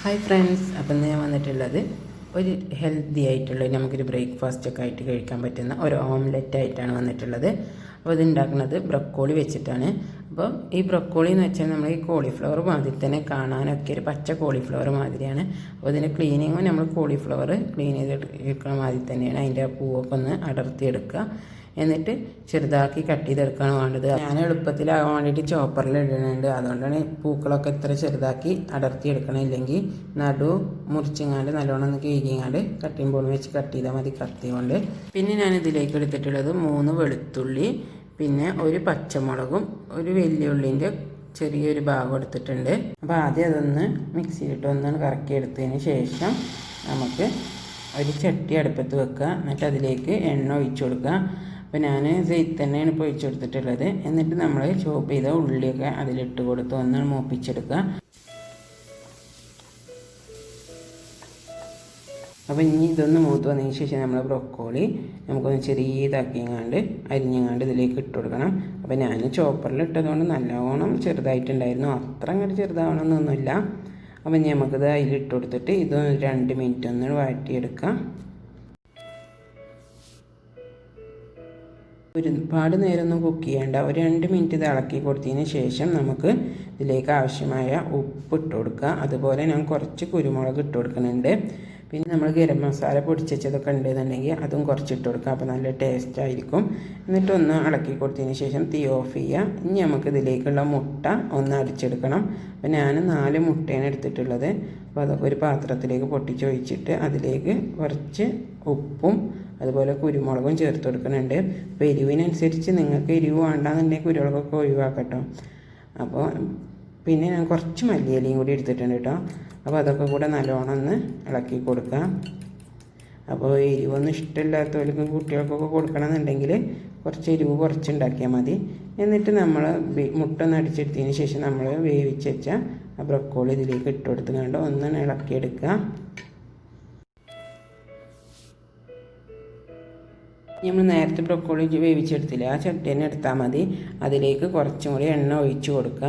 Hi friends, അപ്പം ഞാൻ വന്നിട്ടുള്ളത് ഒരു ഹെൽത്തി ആയിട്ടുള്ള നമുക്കൊരു ബ്രേക്ക്ഫാസ്റ്റൊക്കെ ആയിട്ട് കഴിക്കാൻ പറ്റുന്ന ഒരു ഓംലെറ്റ് ആയിട്ടാണ് വന്നിട്ടുള്ളത്. അപ്പോൾ ഇത് ഉണ്ടാക്കുന്നത് ബ്രൊക്കോളി വെച്ചിട്ടാണ്. അപ്പോൾ ഈ ബ്രൊക്കോളി എന്ന് വെച്ചാൽ നമ്മൾ ഈ കോളിഫ്ലവർ മാതിരി തന്നെ കാണാനൊക്കെ ഒരു പച്ച കോളിഫ്ലവർ മാതിരിയാണ്. അപ്പോൾ ഇതിൻ്റെ ക്ലീനിങ്ങും നമ്മൾ കോളിഫ്ലവർ ക്ലീൻ ചെയ്തെടുക്കുന്ന മാതിരി തന്നെയാണ്. അതിൻ്റെ പൂവൊക്കെ ഒന്ന് അടർത്തിയെടുക്കുക, എന്നിട്ട് ചെറുതാക്കി കട്ട് ചെയ്തെടുക്കുകയാണ് വേണ്ടത്. ഞാൻ എളുപ്പത്തിലാകാൻ വേണ്ടിയിട്ട് ചോപ്പറിൽ ഇടുന്നുണ്ട്, അതുകൊണ്ടാണ് പൂക്കളൊക്കെ ഇത്ര ചെറുതാക്കി അടർത്തി എടുക്കണം. ഇല്ലെങ്കിൽ നടു മുറിച്ചിങ്ങാണ്ട് നല്ലോണം ഒന്ന് കീഴിങ്ങാണ്ട് കട്ടിങ് ബോർഡ് വെച്ച് കട്ട് ചെയ്താൽ മതി കത്തി കൊണ്ട്. പിന്നെ ഞാൻ ഇതിലേക്ക് എടുത്തിട്ടുള്ളത് 3 വെളുത്തുള്ളി, പിന്നെ ഒരു പച്ചമുളകും ഒരു വലിയ ഉള്ളിൻ്റെ ചെറിയൊരു ഭാഗം എടുത്തിട്ടുണ്ട്. അപ്പോൾ ആദ്യം അതൊന്ന് മിക്സിയിലിട്ട് ഒന്ന് കറക്കി എടുത്തതിന് ശേഷം നമുക്ക് ഒരു ചട്ടി അടുപ്പത്ത് വെക്കുക, എന്നിട്ട് അതിലേക്ക് എണ്ണ ഒഴിച്ചു കൊടുക്കുക. അപ്പോൾ ഞാൻ സെയ്ത്ത് തന്നെയാണ് ഇപ്പോൾ ഒഴിച്ചു കൊടുത്തിട്ടുള്ളത്. എന്നിട്ട് നമ്മൾ ചോപ്പ് ചെയ്ത ഉള്ളിയൊക്കെ അതിലിട്ട് കൊടുത്ത് ഒന്ന് മൂപ്പിച്ചെടുക്കുക. അപ്പോൾ ഇനി ഇതൊന്ന് മൂത്ത് വന്നതിന് ശേഷം നമ്മൾ ബ്രൊക്കോളി നമുക്കൊന്ന് ചെറിയതാക്കിങ്ങാണ്ട് അരിഞ്ഞങ്ങാണ്ട് ഇതിലേക്ക് ഇട്ട് കൊടുക്കണം. അപ്പോൾ ഞാൻ ചോപ്പറിൽ ഇട്ടതുകൊണ്ട് നല്ലോണം ചെറുതായിട്ടുണ്ടായിരുന്നു, അത്ര അങ്ങോട്ട് ചെറുതാവണമെന്നൊന്നുമില്ല. അപ്പോൾ ഇനി നമുക്കിത് അതിലിട്ട് കൊടുത്തിട്ട് ഇത് 2 മിനിറ്റ് ഒന്ന് വഴറ്റിയെടുക്കാം. ഒരുപാട് നേരമൊന്നും കുക്ക് ചെയ്യേണ്ട, ഒരു 2 മിനിറ്റ് ഇത് ഇളക്കി കൊടുത്തതിന് ശേഷം നമുക്ക് ഇതിലേക്ക് ആവശ്യമായ ഉപ്പ് ഇട്ട് കൊടുക്കുക. അതുപോലെ ഞാൻ കുറച്ച് കുരുമുളക് ഇട്ട് കൊടുക്കുന്നുണ്ട്. പിന്നെ നമ്മൾ ഗരം മസാല പൊടിച്ചതൊക്കെ ഉണ്ടെന്നുണ്ടെങ്കിൽ അതും കുറച്ച് ഇട്ട് കൊടുക്കുക, അപ്പോൾ നല്ല ടേസ്റ്റ് ആയിരിക്കും. എന്നിട്ടൊന്ന് ഇളക്കി കൊടുത്തതിന് ശേഷം തീ ഓഫ് ചെയ്യുക. ഇനി നമുക്ക് ഇതിലേക്കുള്ള മുട്ട ഒന്ന് അടിച്ചെടുക്കണം. അപ്പോൾ ഞാൻ 4 മുട്ടയാണ് എടുത്തിട്ടുള്ളത്. അപ്പോൾ അതൊക്കെ ഒരു പാത്രത്തിലേക്ക് പൊട്ടിച്ചൊഴിച്ചിട്ട് അതിലേക്ക് കുറച്ച് ഉപ്പും അതുപോലെ കുരുമുളകും ചേർത്ത് കൊടുക്കുന്നുണ്ട്. അപ്പോൾ എരിവിനനുസരിച്ച് നിങ്ങൾക്ക് എരിവ് വേണ്ടാന്നുണ്ടെങ്കിൽ കുരുമുളകൊക്കെ ഒഴിവാക്കട്ടോ. അപ്പോൾ പിന്നെ ഞാൻ കുറച്ച് മല്ലിയിലയും കൂടി എടുത്തിട്ടുണ്ട് കേട്ടോ. അപ്പോൾ അതൊക്കെ കൂടെ നല്ലോണം ഒന്ന് ഇളക്കി കൊടുക്കാം. അപ്പോൾ എരിവൊന്നും ഇഷ്ടമില്ലാത്തവർക്ക് കുട്ടികൾക്കൊക്കെ കൊടുക്കണമെന്നുണ്ടെങ്കിൽ കുറച്ച് എരിവ് കുറച്ചുണ്ടാക്കിയാൽ മതി. എന്നിട്ട് നമ്മൾ മുട്ട ഒന്ന് അടിച്ചെടുത്തതിന് ശേഷം നമ്മൾ വേവിച്ച് വെച്ച ആ ബ്രൊക്കോളി ഇതിലേക്ക് ഇട്ട് കൊടുത്തുകൊണ്ട് ഒന്ന് ഇളക്കിയെടുക്കുക. നമ്മൾ നേരത്തെ ബ്രൊക്കോളി വേവിച്ചെടുത്തില്ല, ആ ചട്ടി തന്നെ എടുത്താൽ മതി. അതിലേക്ക് കുറച്ചും കൂടി എണ്ണ ഒഴിച്ച് കൊടുക്കുക.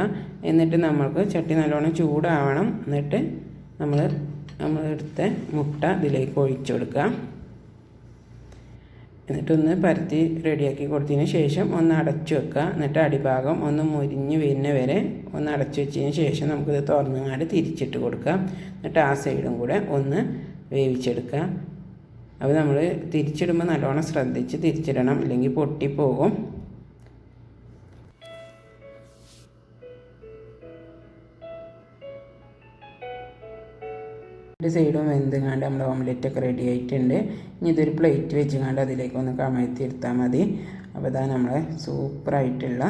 എന്നിട്ട് നമ്മൾക്ക് ചട്ടി നല്ലോണം ചൂടാവണം. എന്നിട്ട് നമ്മളെടുത്ത മുട്ട ഇതിലേക്ക് ഒഴിച്ചു കൊടുക്കുക. എന്നിട്ടൊന്ന് പരത്തി റെഡിയാക്കി കൊടുത്തതിന് ശേഷം ഒന്ന് അടച്ചു വെക്കുക. എന്നിട്ട് അടിഭാഗം ഒന്ന് മുരിഞ്ഞ് വരുന്ന വരെ ഒന്ന് അടച്ചു വെച്ചതിന് ശേഷം നമുക്കിത് തുറന്നുങ്ങാണ്ട് തിരിച്ചിട്ട് കൊടുക്കുക. എന്നിട്ട് ആ സൈഡും കൂടെ ഒന്ന് വേവിച്ചെടുക്കുക. അപ്പോൾ നമ്മൾ തിരിച്ചിടുമ്പോൾ നല്ലോണം ശ്രദ്ധിച്ച് തിരിച്ചിടണം, ഇല്ലെങ്കിൽ പൊട്ടിപ്പോകും. രണ്ട് സൈഡും വെന്തുങ്ങാണ്ട് നമ്മുടെ ഓംലെറ്റൊക്കെ റെഡി ആയിട്ടുണ്ട്. ഇനി ഇതൊരു പ്ലേറ്റ് വെച്ചുകൊണ്ട് അതിലേക്ക് ഒന്ന് കമഴ്ത്തി എടുത്താൽ മതി. അപ്പോൾ ഇതാ നമ്മളെ സൂപ്പറായിട്ടുള്ള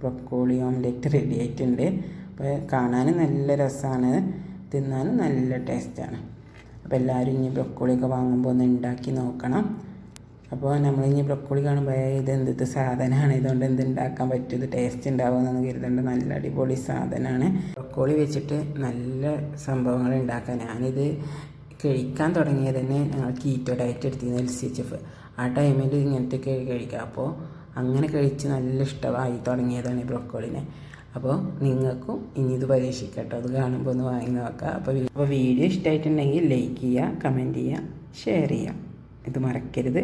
ബ്രൊക്കോളി ഓംലെറ്റ് റെഡി ആയിട്ടുണ്ട്. അപ്പോൾ കാണാൻ നല്ല രസമാണ്, തിന്നാനും നല്ല ടേസ്റ്റാണ്. അപ്പോൾ എല്ലാവരും ഇനി ബ്രൊക്കോളിയൊക്കെ വാങ്ങുമ്പോൾ ഒന്ന് ഉണ്ടാക്കി നോക്കണം. അപ്പോൾ നമ്മളിനി ബ്രൊക്കോളി കാണുമ്പോൾ ഇത് എന്ത് സാധനമാണ്, ഇതുകൊണ്ട് എന്ത് ഉണ്ടാക്കാൻ പറ്റും, ഇത് ടേസ്റ്റ് ഉണ്ടാവുമെന്നൊന്ന് കരുതുന്നുണ്ട്. നല്ല അടിപൊളി സാധനമാണ്. ബ്രൊക്കോളി വെച്ചിട്ട് നല്ല സംഭവങ്ങൾ ഉണ്ടാക്കാൻ ഞാനിത് കഴിക്കാൻ തുടങ്ങിയത് തന്നെ ഞങ്ങൾ കീറ്റോ ഡയറ്റ് എടുത്തിരുന്ന LCHF ആ ടൈമിൽ ഇങ്ങനത്തെയൊക്കെ കഴിക്കുക. അപ്പോൾ അങ്ങനെ കഴിച്ച് നല്ല ഇഷ്ടമായി തുടങ്ങിയതാണ് ഈ ബ്രൊക്കോളിനെ. അപ്പോൾ നിങ്ങൾക്കും ഇനി ഇത് പരീക്ഷിക്കട്ടോ, അത് കാണുമ്പോൾ ഒന്ന് വാങ്ങി നോക്കാം. അപ്പോൾ വീഡിയോ ഇഷ്ടമായിട്ടുണ്ടെങ്കിൽ ലൈക്ക് ചെയ്യുക, കമൻറ്റ് ചെയ്യുക, ഷെയർ ചെയ്യുക, ഇത് മറക്കരുത്.